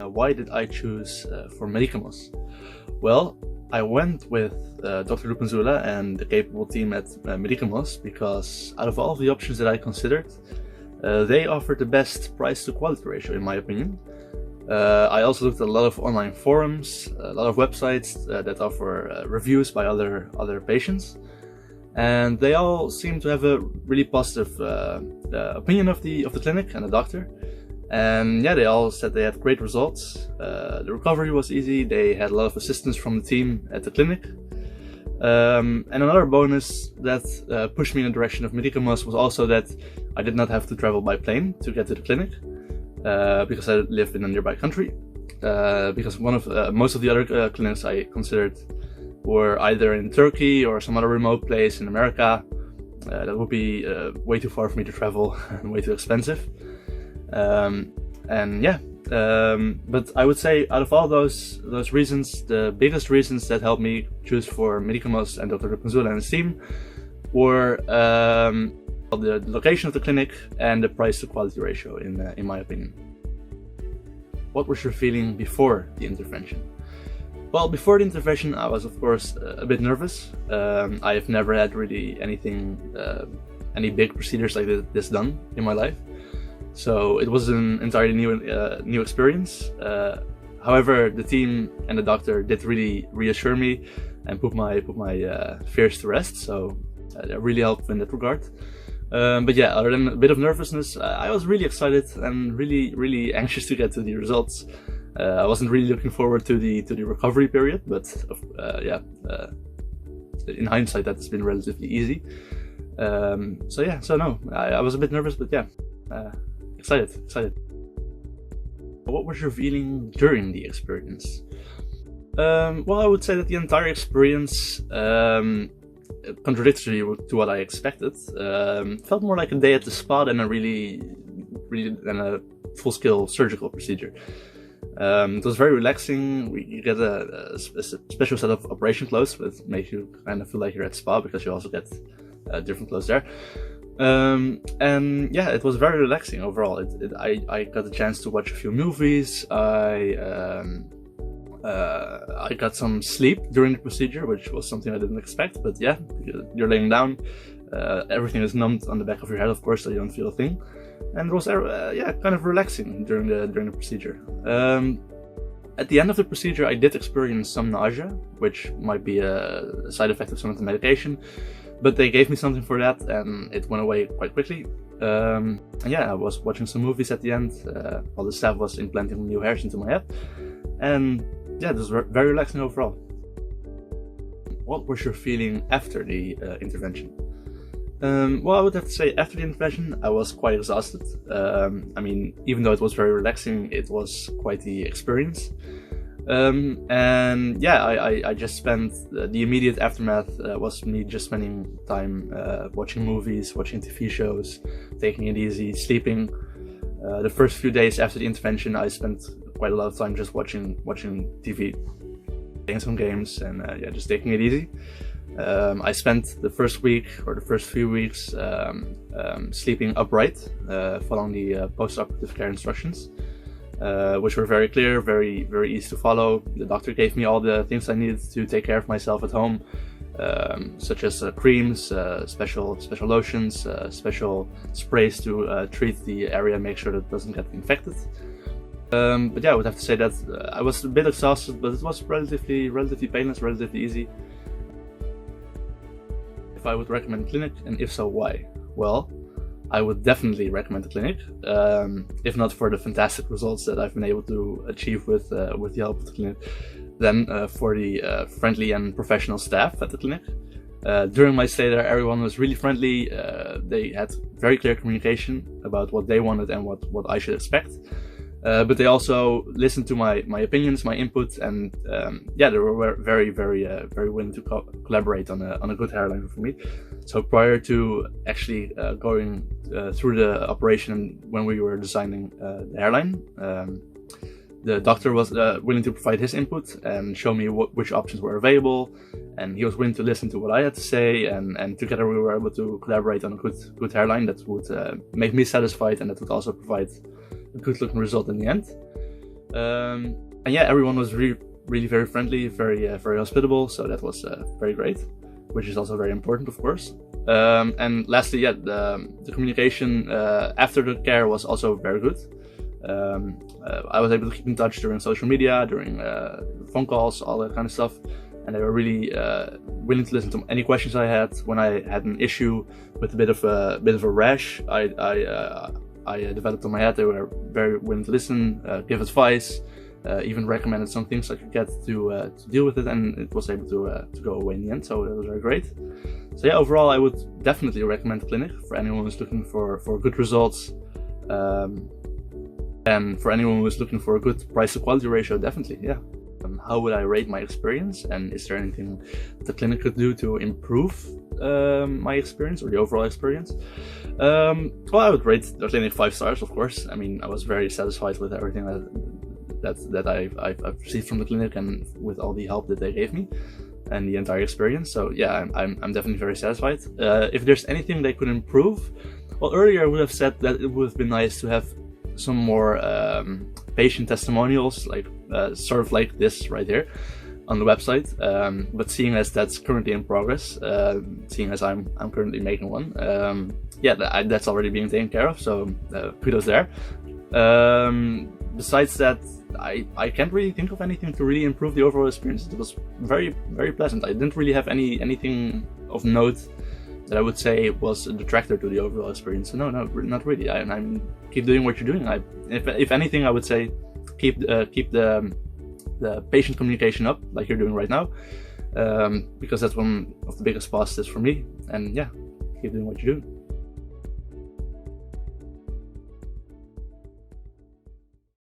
why did I choose for Medikemos? Well, I went with Dr. Lupanzula and the capable team at Medikemos because out of all the options that I considered, they offered the best price to quality ratio in my opinion. I also looked at a lot of online forums, a lot of websites that offer reviews by other patients, and they all seem to have a really positive opinion of the clinic and the doctor. And yeah, they all said they had great results. The recovery was easy. They had a lot of assistance from the team at the clinic. And another bonus that pushed me in the direction of Medikemos was also that I did not have to travel by plane to get to the clinic because I live in a nearby country. Because most of the other clinics I considered were either in Turkey or some other remote place in America. That would be way too far for me to travel and way too expensive. But I would say out of all those reasons, the biggest reasons that helped me choose for Medikemos and Dr. Lupanzula and his team were the location of the clinic and the price to quality ratio in my opinion. What was your feeling before the intervention? Well, before the intervention I was of course a bit nervous. I have never had really any big procedures like this done in my life. So it was an entirely new experience. However, the team and the doctor did really reassure me and put my fears to rest. So that really helped in that regard. But yeah, other than a bit of nervousness, I was really excited and really anxious to get to the results. I wasn't really looking forward to the recovery period, but in hindsight, that's been relatively easy. I was a bit nervous, but yeah. Excited. What was your feeling during the experience? Well, I would say that the entire experience, contradictory to what I expected, felt more like a day at the spa than a full-scale surgical procedure. It was very relaxing. You get a special set of operation clothes that make you kind of feel like you're at spa because you also get different clothes there. And yeah, it was very relaxing overall. I got a chance to watch a few movies. I got some sleep during the procedure, which was something I didn't expect. But yeah, you're laying down, everything is numbed on the back of your head, of course, so you don't feel a thing. And it was kind of relaxing during the procedure. At the end of the procedure, I did experience some nausea, which might be a side effect of some of the medication. But they gave me something for that, and it went away quite quickly. And yeah, I was watching some movies at the end while the staff was implanting new hairs into my head. And yeah, it was very relaxing overall. What was your feeling after the intervention? Well, I would have to say after the intervention, I was quite exhausted. I mean, even though it was very relaxing, it was quite the experience. And yeah, I just spent the immediate aftermath was me just spending time watching movies, watching TV shows, taking it easy, sleeping. The first few days after the intervention, I spent quite a lot of time just watching TV, playing some games, and just taking it easy. I spent the first week or the first few weeks sleeping upright, following the post-operative care instructions. Which were very clear, very easy to follow. The doctor gave me all the things I needed to take care of myself at home, such as creams, special lotions, special sprays to treat the area and make sure that it doesn't get infected. But yeah, I would have to say that I was a bit exhausted, but it was relatively painless, relatively easy. If I would recommend the clinic, and if so, why? Well, I would definitely recommend the clinic, if not for the fantastic results that I've been able to achieve with the help of the clinic, then for the friendly and professional staff at the clinic. During my stay there, everyone was really friendly. They had very clear communication about what they wanted and what I should expect. But they also listened to my opinions, my input, and they were very willing to collaborate on a good hairline for me. So prior to actually going through the operation when we were designing the hairline, the doctor was willing to provide his input and show me which options were available, and he was willing to listen to what I had to say, and together we were able to collaborate on a good hairline that would make me satisfied and that would also provide a good looking result in the end. And yeah, everyone was really very friendly, very hospitable, so that was very great, which is also very important, of course. And lastly, yeah, the communication after the care was also very good. I was able to keep in touch during social media, during phone calls, all that kind of stuff, and they were really willing to listen to any questions I had. When I had an issue with a bit of a rash I developed on my head, they were very willing to listen, give advice, even recommended some things I could get to deal with it, and it was able to go away in the end, so that was very great. So yeah, overall I would definitely recommend the clinic for anyone who's looking for good results, and for anyone who's looking for a good price to quality ratio, definitely, yeah. How would I rate my experience, and is there anything the clinic could do to improve my experience or the overall experience? Well, I would rate the clinic 5 stars, of course. I mean, I was very satisfied with everything that I've received from the clinic, and with all the help that they gave me and the entire experience. So yeah, I'm definitely very satisfied. If there's anything they could improve, well, earlier I would have said that it would have been nice to have some more patient testimonials, like sort of like this right here on the website. But seeing as that's currently in progress, seeing as I'm currently making one, yeah, that's already being taken care of. So kudos there. Besides that, I can't really think of anything to really improve the overall experience. It was very pleasant. I didn't really have anything of note that I would say was a detractor to the overall experience. So no, not really. I'm keep doing what you're doing. If anything, I would say keep the patient communication up like you're doing right now, because that's one of the biggest positives for me. And yeah, keep doing what you're doing.